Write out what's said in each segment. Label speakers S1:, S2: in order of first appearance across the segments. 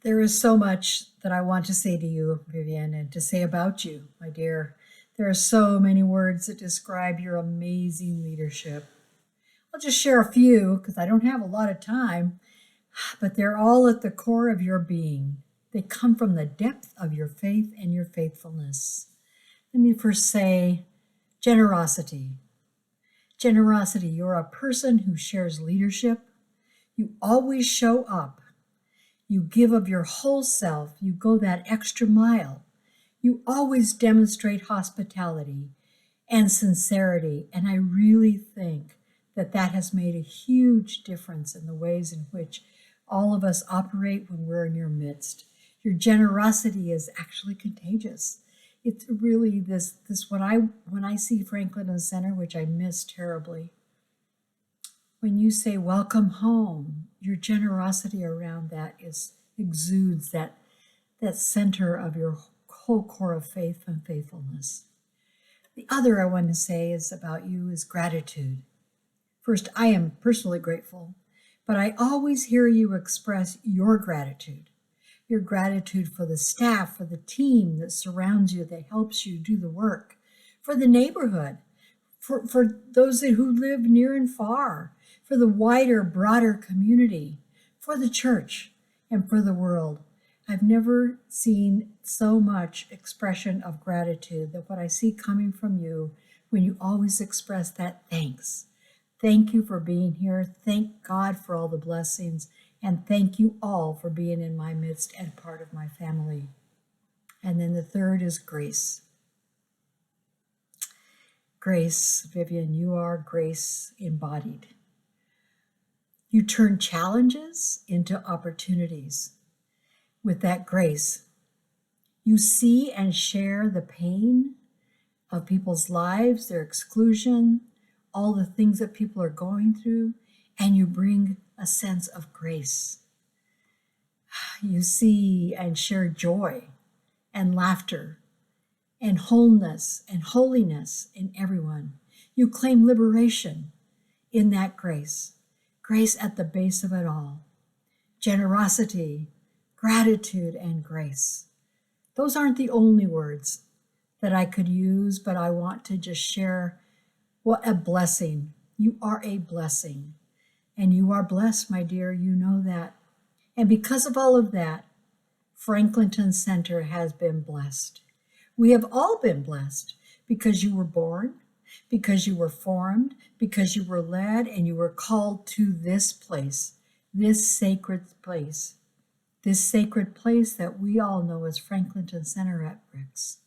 S1: There is so much that I want to say to you, Vivian, and to say about you, my dear. There are so many words that describe your amazing leadership. I'll just share a few because I don't have a lot of time, but they're all at the core of your being. They come from the depth of your faith and your faithfulness. Let me first say generosity. Generosity, you're a person who shares leadership. You always show up. You give of your whole self. You go that extra mile. You always demonstrate hospitality and sincerity. And I really think that that has made a huge difference in the ways in which all of us operate when we're in your midst. Your generosity is actually contagious. It's really this when I see Franklin Center, which I miss terribly, when you say welcome home, your generosity around that exudes that center of your whole core of faith and faithfulness. The other I want to say is about you is gratitude. First, I am personally grateful, but I always hear you express your gratitude for the staff, for the team that surrounds you, that helps you do the work, for the neighborhood, for those who live near and far, for the wider, broader community, for the church, and for the world. I've never seen so much expression of gratitude that what I see coming from you when you always express that thanks. Thank you for being here. Thank God for all the blessings. And thank you all for being in my midst and part of my family. And then the third is grace. Grace, Vivian, you are grace embodied. You turn challenges into opportunities with that grace. You see and share the pain of people's lives, their exclusion, all the things that people are going through, and you bring a sense of grace. You see and share joy and laughter and wholeness and holiness in everyone. You claim liberation in that grace. Grace at the base of it all. Generosity, gratitude, and grace. Those aren't the only words that I could use, but I want to just share what a blessing. You are a blessing. And you are blessed, my dear, you know that. And because of all of that, Franklinton Center has been blessed. We have all been blessed because you were born, because you were formed, because you were led, and you were called to this place, this sacred place that we all know as Franklinton Center at Bricks,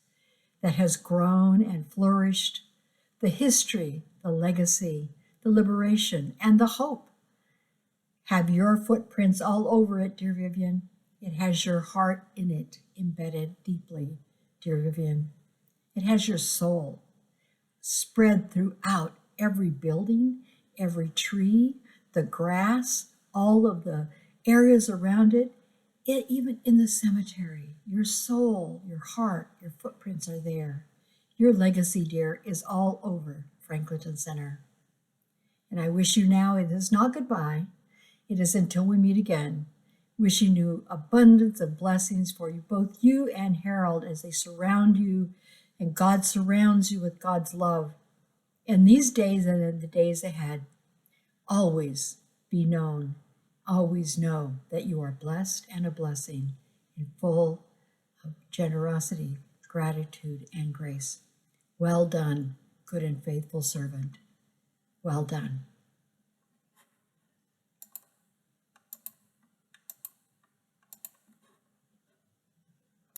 S1: that has grown and flourished, the history, the legacy, the liberation, and the hope have your footprints all over it, dear Vivian. It has your heart in it, embedded deeply, dear Vivian. It has your soul spread throughout every building, every tree, the grass, all of the areas around it, even in the cemetery. Your soul, your heart, your footprints are there. Your legacy, dear, is all over Franklinton Center. And I wish you now, it is not goodbye. It is until we meet again, wishing you abundance of blessings for you, both you and Harold, as they surround you, and God surrounds you with God's love. In these days and in the days ahead, always be known, always know that you are blessed and a blessing and full of generosity, gratitude, and grace. Well done, good and faithful servant. Well done.